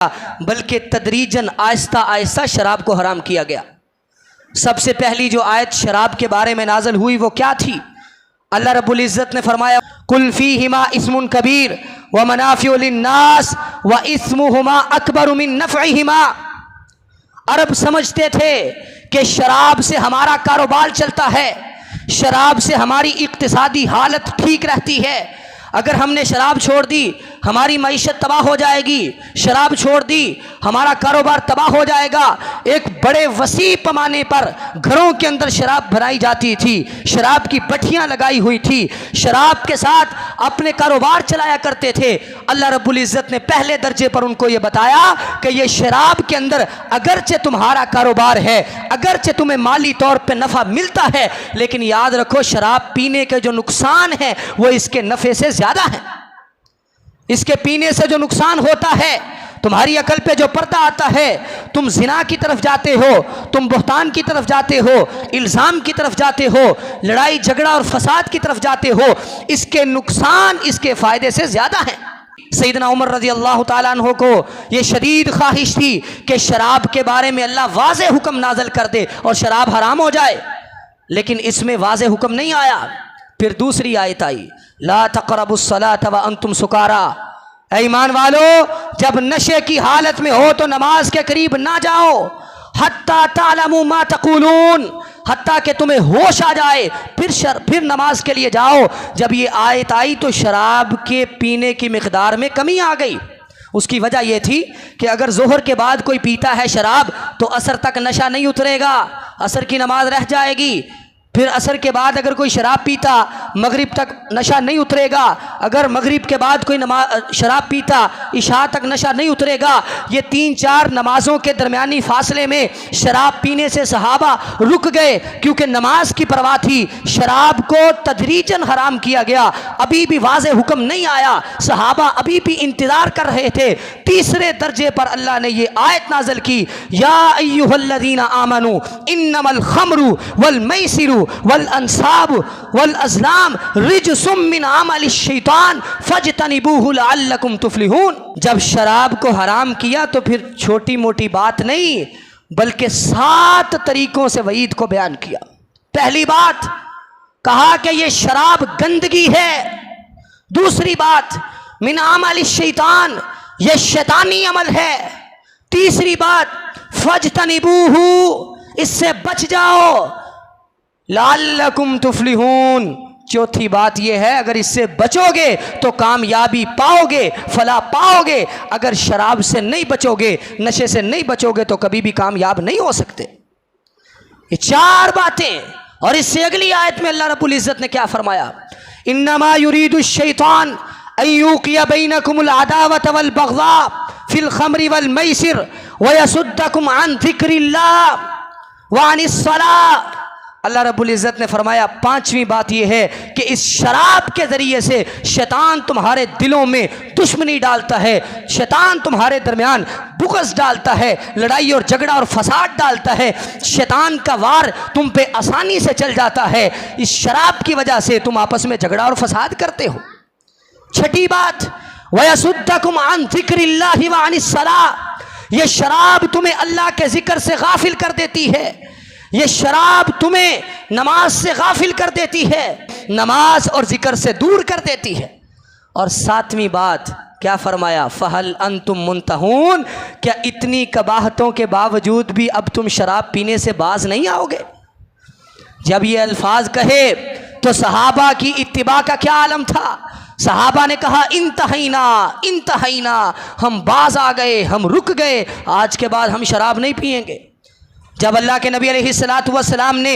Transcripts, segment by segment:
बल्कि तदरीजन आहिस्ता आहिस्ता शराब को हराम किया गया। सबसे पहली जो आयत शराब के बारे में नाजल हुई वो क्या थी? अल्लाह रब्बुल इज़्ज़त ने फरमाया कुल फीहिमा इस्मुन कबीर व मनाफिउ लिन्नास व इस्मुहुमा अकबर मिन नफ़इहिमा। अरब समझते थे कि शराब से हमारा कारोबार चलता है, शराब से हमारी इक्तिसादी हालत ठीक रहती है। अगर हमने शराब छोड़ दी हमारी मईशत तबाह हो जाएगी, शराब छोड़ दी हमारा कारोबार तबाह हो जाएगा। एक बड़े वसी पैमाने पर घरों के अंदर शराब भराई जाती थी, शराब की भट्टियाँ लगाई हुई थी, शराब के साथ अपने कारोबार चलाया करते थे। अल्लाह रब्बुल इज़्ज़त ने पहले दर्जे पर उनको ये बताया कि ये शराब के अंदर अगरचे तुम्हारा कारोबार है, अगरचे तुम्हें माली तौर पर नफ़ा मिलता है, लेकिन याद रखो शराब पीने के जो नुकसान है वो इसके नफ़े से ज़्यादा है। इसके पीने से जो नुकसान होता है, तुम्हारी अकल पे जो पर्दा आता है, तुम जिना की तरफ जाते हो, तुम बुहतान की तरफ जाते हो, इल्ज़ाम की तरफ जाते हो, लड़ाई झगड़ा और फसाद की तरफ जाते हो, इसके नुकसान इसके फ़ायदे से ज़्यादा हैं। सैयदना उमर रज़ी अल्लाह ताला अन्हु को ये शदीद ख्वाहिश थी कि शराब के बारे में अल्लाह वाज़े हुक्म नाज़िल कर दे और शराब हराम हो जाए, लेकिन इसमें वाज़े हुक्म नहीं आया। फिर दूसरी आयत आई ला तक़रबुस्सलात व अंतुम सुकारा। ऐ ईमान वालो, जब नशे की हालत में हो तो नमाज के करीब ना जाओ। हत्ता तालमू मा तक़ूलून, हत्ता कि तुम्हें होश आ जाए फिर नमाज के लिए जाओ। जब ये आयत आई तो शराब के पीने की मिक़दार में कमी आ गई। उसकी वजह यह थी कि अगर ज़ोहर के बाद कोई पीता है शराब तो असर तक नशा नहीं उतरेगा, असर की नमाज रह जाएगी। फिर असर के बाद अगर कोई शराब पीता मगरिब तक नशा नहीं उतरेगा, अगर मगरिब के बाद कोई शराब पीता इशा तक नशा नहीं उतरेगा। ये 3-4 नमाज़ों के दरमियानी फासले में शराब पीने से सहाबा रुक गए, क्योंकि नमाज की परवाह थी। शराब को तदरीजन हराम किया गया, अभी भी वाज़े हुक्म नहीं आया, सहाबा अभी भी इंतज़ार कर रहे थे। तीसरे दर्जे पर अल्लाह ने ये आयत नाज़िल की या अय्युहल्लज़ीना आमनू इन्नमल खम्रु वल मैसिरु वल अंसाब वल अज़लाम रिजसुम मिन अमलिश शैतान फज्तनिबूहु लअल्लकुम तुफ्लिहून। जब शराब को हराम किया तो फिर छोटी मोटी बात नहीं बल्कि 7 तरीकों से वईद को बयान किया। पहली बात कहा कि ये शराब गंदगी है। दूसरी बात मिन अमलिश शैतान, ये शैतानी अमल है। तीसरी बात फज्तनिबूहु, इससे बच जाओ, लअल्लकुम तुफ्लिहून। चौथी बात यह है अगर इससे बचोगे तो कामयाबी पाओगे, फला पाओगे। अगर शराब से नहीं बचोगे, नशे से नहीं बचोगे तो कभी भी कामयाब नहीं हो सकते। ये 4 बातें। और इससे अगली आयत में अल्लाह रब्बुल इज़्ज़त ने क्या फरमाया इन्नमा युरीदु शैतान अन युक़िया बैनकुमुल अदावत वल बग़ज़ा फिल खम्रि वल मैसिर व यसुद्दकुम अन ज़िक्रिल्लाह व अनिस सलाह। अल्लाह रब्बुल इज़्ज़त ने फरमाया 5वीं बात यह है कि इस शराब के ज़रिए से शैतान तुम्हारे दिलों में दुश्मनी डालता है, शैतान तुम्हारे दरमियान बुग़्ज़ डालता है, लड़ाई और झगड़ा और फसाद डालता है। शैतान का वार तुम पे आसानी से चल जाता है। इस शराब की वजह से तुम आपस में झगड़ा और फसाद करते हो। छठी बात वयसुद्दकुम अन ज़िक्रिल्लाहि व अनिस सलाह, ये शराब तुम्हें अल्लाह के ज़िक्र से गाफिल कर देती है, ये शराब तुम्हें नमाज से गाफिल कर देती है, नमाज और जिक्र से दूर कर देती है। और 7वीं बात क्या फरमाया फ़हल अंतुम मुंतहून, क्या इतनी कबाहतों के बावजूद भी अब तुम शराब पीने से बाज नहीं आओगे? जब ये अल्फाज कहे तो सहाबा की इत्तिबा का क्या आलम था। सहाबा ने कहा इंतहैना इंतहैना, हम बाज आ गए, हम रुक गए, आज के बाद हम शराब नहीं पिएंगे। जब अल्लाह के नबी अलैहिस्सलातु वस्सलाम ने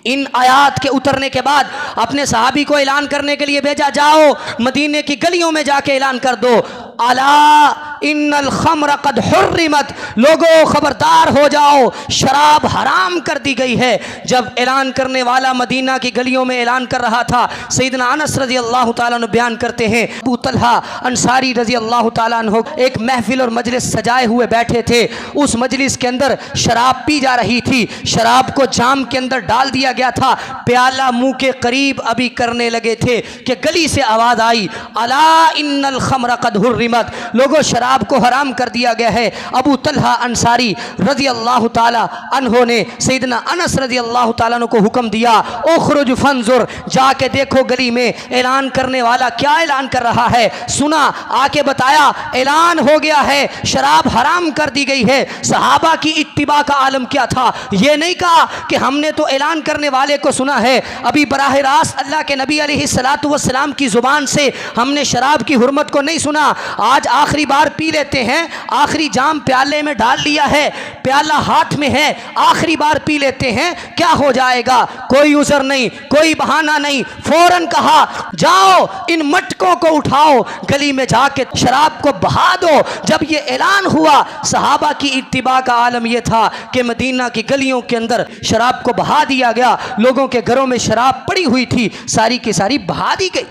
इन आयात के उतरने के बाद अपने सहाबी को ऐलान करने के लिए भेजा, जाओ मदीने की गलियों में जाके ऐलान कर दो अला इन्नल खम्र कद हुर्रिमत, लोगों खबरदार हो जाओ, शराब हराम कर दी गई है। जब ऐलान करने वाला मदीना की गलियों में ऐलान कर रहा था, सैयदना अनस रज़ी अल्लाह ताला अन्हु बयान करते हैं अबू तलहा अंसारी रज़ी अल्लाह ताला अन्हु एक महफिल और मजलिस सजाए हुए बैठे थे। उस मजलिस के अंदर शराब पी जा रही थी, शराब को जाम के अंदर डाल दिया गया था, प्याला मुंह के करीब अभी करने लगे थे कि गली से आवाज़ आई अला इन्नल खम्र कद हुर्रिमत, लोगों शराब शराब को हराम कर दिया गया है। अबू तलहा अंसारी रज़ी अल्लाह ताला अन्हो ने सैयदना अनस रज़ी अल्लाह ताला अन्हु को हुक्म दिया, उखरुज फंजुर, जाके देखो गली में ऐलान करने वाला क्या ऐलान कर रहा है। सुना, आके बताया ऐलान हो गया है, शराब हराम कर दी गई है। सहाबा की इत्तिबा का आलम क्या था, ये नहीं कहा कि हमने तो ऐलान करने वाले को सुना है, अभी बराह रास्त अल्लाह के नबी अलैहिस्सलातु वस्सलाम की ज़ुबान से हमने शराब की हुर्मत को नहीं सुना। आज आखिरी बार पी लेते हैं, आखिरी जाम प्याले में डाल लिया है, प्याला हाथ में है, आखिरी बार पी लेते हैं, क्या हो जाएगा। कोई उज़र नहीं, कोई बहाना नहीं, फौरन कहा जाओ इन मटकों को उठाओ, गली में जाके शराब को बहा दो। जब ये ऐलान हुआ, सहाबा की इत्तिबा का आलम यह था कि मदीना की गलियों के अंदर शराब को बहा दिया गया। लोगों के घरों में शराब पड़ी हुई थी, सारी की सारी बहा दी गई।